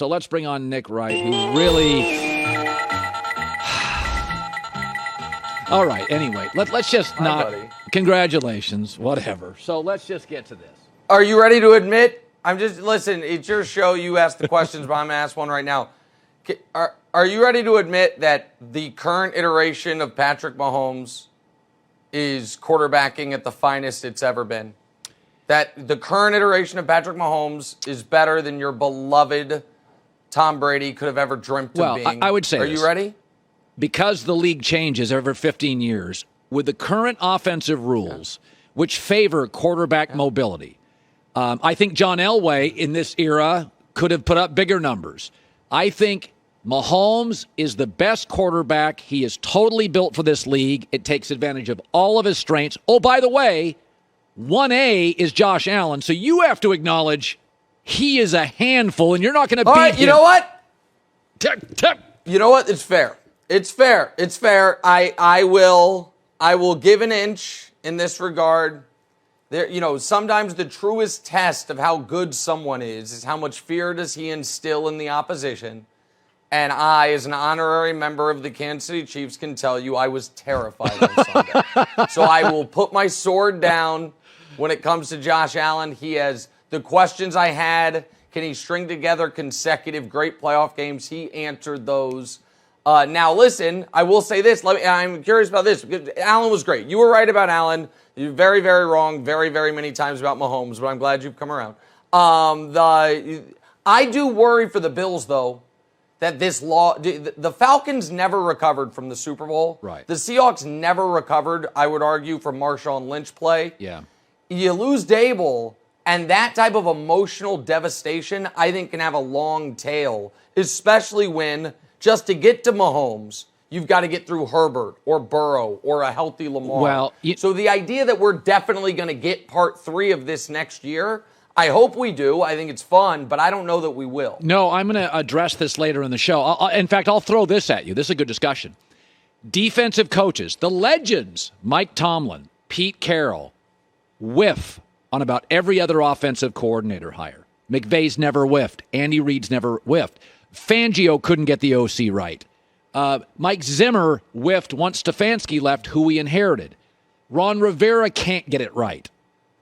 So let's bring on Nick Wright, who really... All right, anyway, let's just not... buddy. Congratulations, whatever. So let's just get to this. Are you ready to admit? Listen, it's your show. You ask the questions, but I'm going to ask one right now. Are you ready to admit that the current iteration of Patrick Mahomes is quarterbacking at the finest it's ever been? That the current iteration of Patrick Mahomes is better than your beloved Tom Brady could have ever dreamt of being? I would say Are you ready? Because the league changes every 15 years, with the current offensive rules, which favor quarterback mobility, I think John Elway in this era could have put up bigger numbers. I think Mahomes is the best quarterback. He is totally built for this league. It takes advantage of all of his strengths. Oh, by the way, 1A is Josh Allen, so you have to acknowledge he is a handful, and you're not going to beat him. You know what? You know what? It's fair. It's fair. I will give an inch in this regard. There, sometimes the truest test of how good someone is how much fear does he instill in the opposition. And I, as an honorary member of the Kansas City Chiefs, can tell you I was terrified on Sunday. So I will put my sword down when it comes to Josh Allen. He has the questions I had. Can he string together consecutive great playoff games? He answered those. Now, listen, I will say this. I'm curious about this, because Allen was great. You were right about Allen. You're very, very wrong very, very many times about Mahomes, but I'm glad you've come around. I do worry for the Bills, though, that the Falcons never recovered from the Super Bowl. Right. The Seahawks never recovered, I would argue, from Marshawn Lynch play. Yeah. You lose Dable, and that type of emotional devastation, I think, can have a long tail, especially when, just to get to Mahomes, you've got to get through Herbert or Burrow or a healthy Lamar. So the idea that we're definitely going to get part 3 of this next year, I hope we do. I think it's fun, but I don't know that we will. No, I'm going to address this later in the show. In fact, I'll throw this at you. This is a good discussion. Defensive coaches, the legends, Mike Tomlin, Pete Carroll, whiff on about every other offensive coordinator hire. McVay's never whiffed. Andy Reid's never whiffed. Fangio couldn't get the OC right. Mike Zimmer whiffed once Stefanski left, who he inherited. Ron Rivera can't get it right.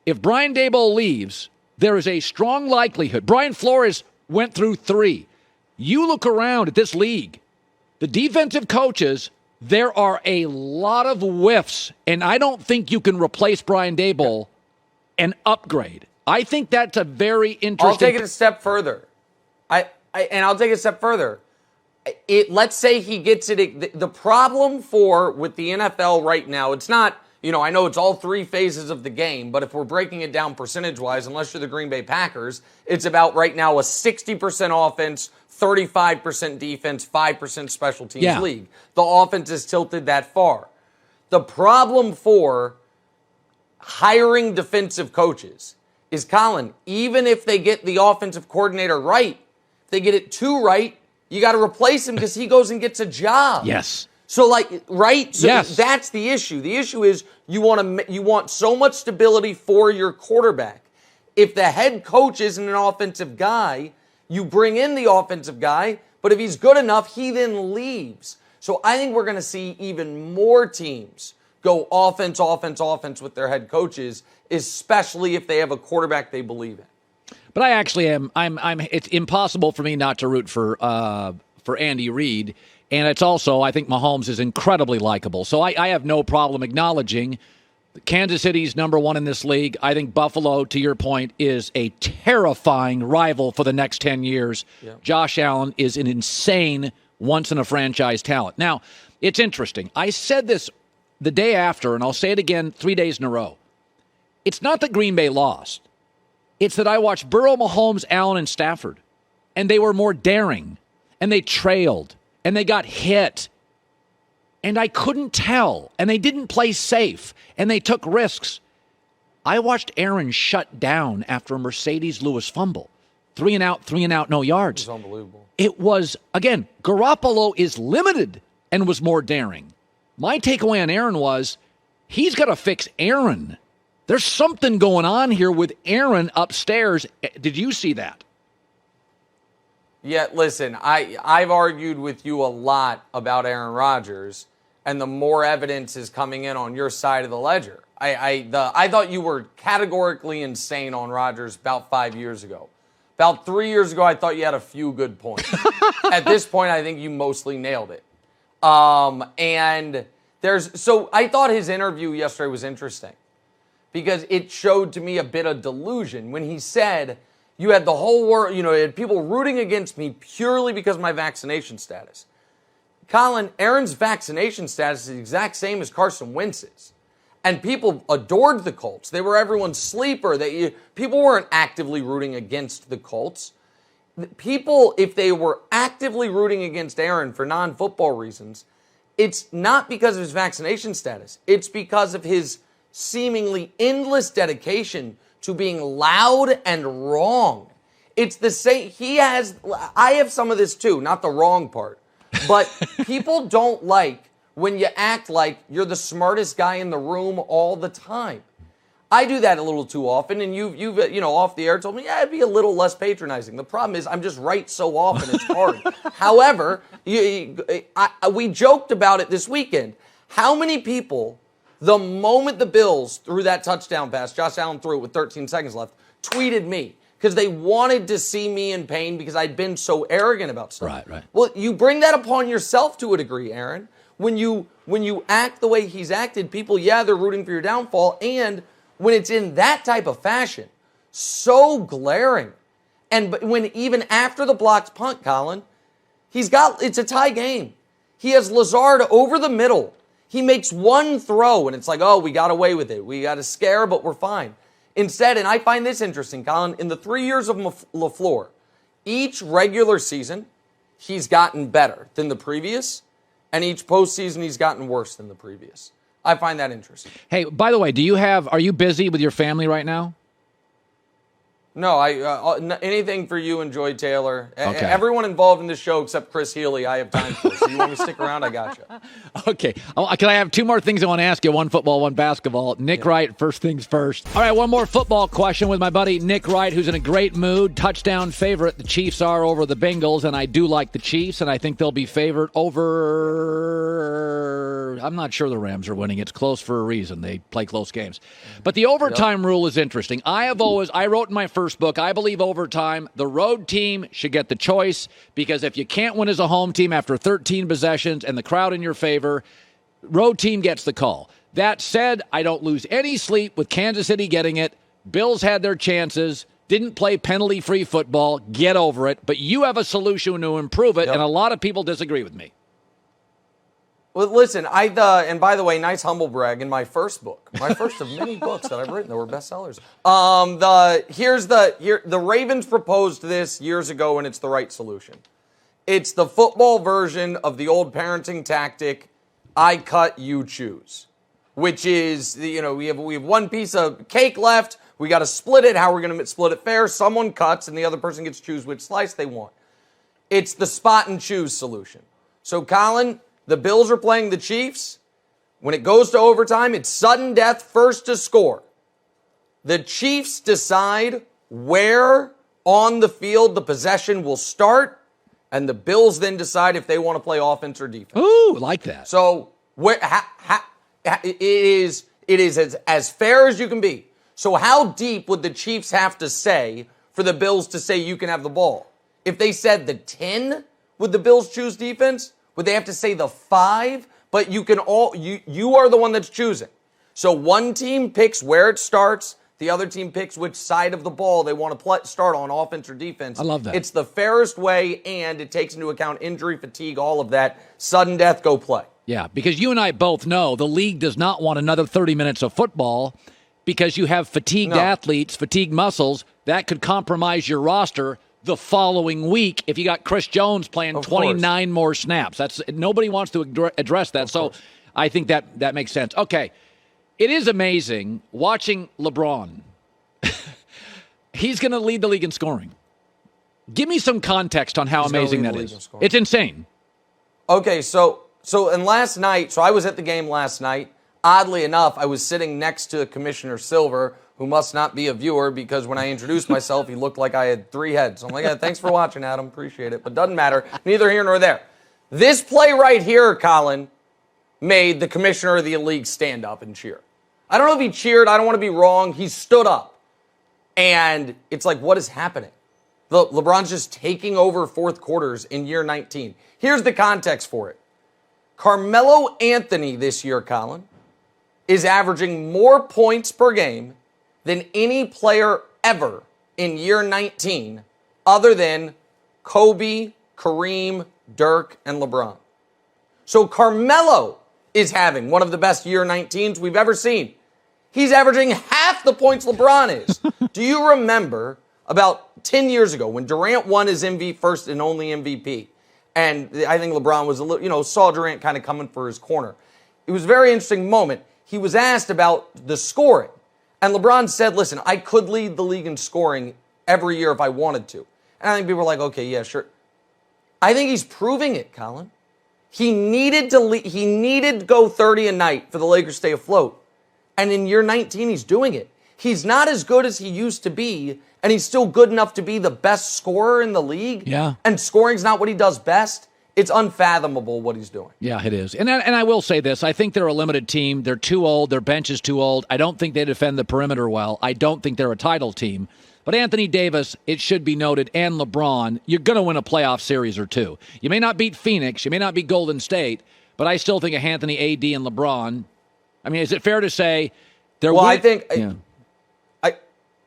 If Brian Daboll leaves, there is a strong likelihood. Brian Flores went through 3. You look around at this league, the defensive coaches, there are a lot of whiffs, and I don't think you can replace Brian Daboll and upgrade. I think that's a very interesting... I'll take it a step further. I'll take it a step further. Let's say he gets it. The problem with the NFL right now, it's not, I know it's all 3 phases of the game, but if we're breaking it down percentage-wise, unless you're the Green Bay Packers, it's about right now a 60% offense, 35% defense, 5% special teams league. The offense is tilted that far. The problem for hiring defensive coaches is, Colin, even if they get the offensive coordinator right, if they get it too right, you got to replace him because he goes and gets a job. Yes. So, right? So yes. That's the issue. The issue is you want so much stability for your quarterback. If the head coach isn't an offensive guy, you bring in the offensive guy, but if he's good enough, he then leaves. So I think we're going to see even more teams go offense with their head coaches, especially if they have a quarterback they believe in. But I actually am. It's impossible for me not to root for Andy Reid, and it's also, I think Mahomes is incredibly likable. So I have no problem acknowledging Kansas City's number 1 in this league. I think Buffalo, to your point, is a terrifying rival for the next 10 years. Yeah. Josh Allen is an insane once-in-a-franchise talent. Now, it's interesting. I said this the day after, and I'll say it again 3 days in a row. It's not that Green Bay lost. It's that I watched Burrow, Mahomes, Allen, and Stafford, and they were more daring, and they trailed, and they got hit, and I couldn't tell, and they didn't play safe, and they took risks. I watched Aaron shut down after a Mercedes Lewis fumble. 3 and out, no yards. It was unbelievable. It was, again, Garoppolo is limited and was more daring. My takeaway on Aaron was he's got to fix Aaron. There's something going on here with Aaron upstairs. Did you see that? Yeah, listen, I've argued with you a lot about Aaron Rodgers, and the more evidence is coming in on your side of the ledger. I thought you were categorically insane on Rodgers about 5 years ago. About 3 years ago, I thought you had a few good points. At this point, I think you mostly nailed it. So I thought his interview yesterday was interesting because it showed to me a bit of delusion when he said, you had the whole world, you had people rooting against me purely because of my vaccination status. Colin, Aaron's vaccination status is the exact same as Carson Wentz's. And people adored the Colts. They were everyone's sleeper. People weren't actively rooting against the Colts. People, if they were actively rooting against Aaron for non-football reasons, it's not because of his vaccination status. It's because of his seemingly endless dedication to being loud and wrong. It's the same. I have some of this too, not the wrong part. But people don't like when you act like you're the smartest guy in the room all the time. I do that a little too often, and you've off the air told me, it'd be a little less patronizing. The problem is I'm just right so often, it's hard. However, we joked about it this weekend. How many people, the moment the Bills threw that touchdown pass, Josh Allen threw it with 13 seconds left, tweeted me because they wanted to see me in pain because I'd been so arrogant about stuff. Right. Well, you bring that upon yourself to a degree, Aaron. When you act the way he's acted, people, they're rooting for your downfall. And when it's in that type of fashion, so glaring. And when even after the blocked punt, Colin, it's a tie game. He has Lazard over the middle. He makes one throw, and it's like, we got away with it. We got a scare, but we're fine. Instead, and I find this interesting, Colin, in the 3 years of LaFleur, each regular season, he's gotten better than the previous, and each postseason, he's gotten worse than the previous. I find that interesting. Hey, by the way, are you busy with your family right now? No, anything for you and Joy Taylor. Okay. Everyone involved in this show except Chris Healy, I have time for. So you want me to stick around? I got you. Okay. Can I have two more things I want to ask you? One football, one basketball. Nick Wright, first things first. All right, one more football question with my buddy Nick Wright, who's in a great mood. Touchdown favorite. The Chiefs are over the Bengals, and I do like the Chiefs, and I think they'll be favored over... I'm not sure the Rams are winning. It's close for a reason. They play close games. But the overtime rule is interesting. I wrote in my first book, I believe overtime, the road team should get the choice because if you can't win as a home team after 13 possessions and the crowd in your favor, road team gets the call. That said, I don't lose any sleep with Kansas City getting it. Bills had their chances, didn't play penalty-free football, get over it. But you have a solution to improve it, and a lot of people disagree with me. Well, listen, and by the way, nice humble brag in my first book, my first of many books that I've written that were bestsellers. The Ravens proposed this years ago, and it's the right solution. It's the football version of the old parenting tactic, I cut, you choose, which is, we have one piece of cake left, we got to split it. How are we going to split it fair? Someone cuts, and the other person gets to choose which slice they want. It's the spot and choose solution. So, Colin, the Bills are playing the Chiefs. When it goes to overtime, it's sudden death, first to score. The Chiefs decide where on the field the possession will start, and the Bills then decide if they want to play offense or defense. Ooh, like that. So it is as fair as you can be. So how deep would the Chiefs have to say for the Bills to say you can have the ball? If they said the 10, would the Bills choose defense? Would they have to say the 5? But you are the one that's choosing. So one team picks where it starts. The other team picks which side of the ball they want to start on, offense or defense. I love that. It's the fairest way, and it takes into account injury, fatigue, all of that. Sudden death, go play. Yeah, because you and I both know the league does not want another 30 minutes of football because you have fatigued athletes, fatigued muscles. That could compromise your roster the following week if you got Chris Jones playing 29 more snaps. Nobody wants to address that. So I think that makes sense. Okay. It is amazing watching LeBron. He's going to lead the league in scoring. Give me some context on how amazing that is. It's insane. Okay, and last night, I was at the game last night. Oddly enough, I was sitting next to Commissioner Silver, who must not be a viewer because when I introduced myself, he looked like I had 3 heads. So I'm like, yeah, thanks for watching, Adam. Appreciate it. But doesn't matter. Neither here nor there. This play right here, Colin, made the commissioner of the league stand up and cheer. I don't know if he cheered. I don't want to be wrong. He stood up. And it's like, what is happening? LeBron's just taking over fourth quarters in year 19. Here's the context for it. Carmelo Anthony this year, Colin, is averaging more points per game than any player ever in year 19 other than Kobe, Kareem, Dirk, and LeBron. So Carmelo is having one of the best year 19s we've ever seen. He's averaging half the points LeBron is. Do you remember about 10 years ago when Durant won his first and only MVP? And I think LeBron was a little, saw Durant kind of coming for his corner. It was a very interesting moment. He was asked about the scoring. And LeBron said, listen, I could lead the league in scoring every year if I wanted to. And I think people were like, okay, yeah, sure. I think he's proving it, Colin. He needed to go 30 a night for the Lakers to stay afloat. And in year 19, he's doing it. He's not as good as he used to be, and he's still good enough to be the best scorer in the league. Yeah. And scoring's not what he does best. It's unfathomable what he's doing. Yeah, it is. And I will say this. I think they're a limited team. They're too old. Their bench is too old. I don't think they defend the perimeter well. I don't think they're a title team. But Anthony Davis, it should be noted, and LeBron, you're going to win a playoff series or two. You may not beat Phoenix. You may not beat Golden State. But I still think of Anthony, AD, and LeBron. I mean, is it fair to say they're I think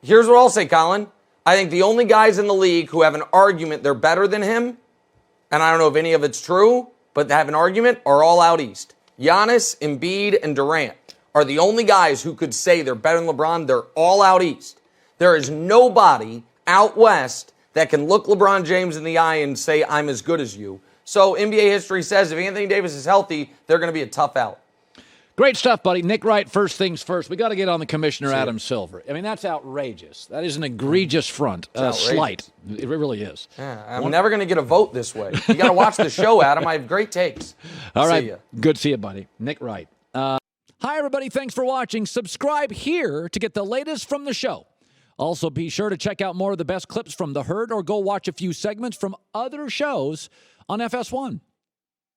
here's what I'll say, Colin. I think the only guys in the league who have an argument they're better than him, and I don't know if any of it's true, but they have an argument, are all out east. Giannis, Embiid, and Durant are the only guys who could say they're better than LeBron. They're all out east. There is nobody out west that can look LeBron James in the eye and say, I'm as good as you. So NBA history says if Anthony Davis is healthy, they're going to be a tough out. Great stuff, buddy. Nick Wright, first things first. We got to get on the Commissioner Adam Silver. I mean, that's outrageous. That is an egregious front. Slight. It really is. Yeah, I'm never going to get a vote this way. You got to watch the show, Adam. I have great takes. All right. See ya. Good to see you, buddy. Nick Wright. Hi, everybody. Thanks for watching. Subscribe here to get the latest from the show. Also, be sure to check out more of the best clips from The Herd or go watch a few segments from other shows on FS1.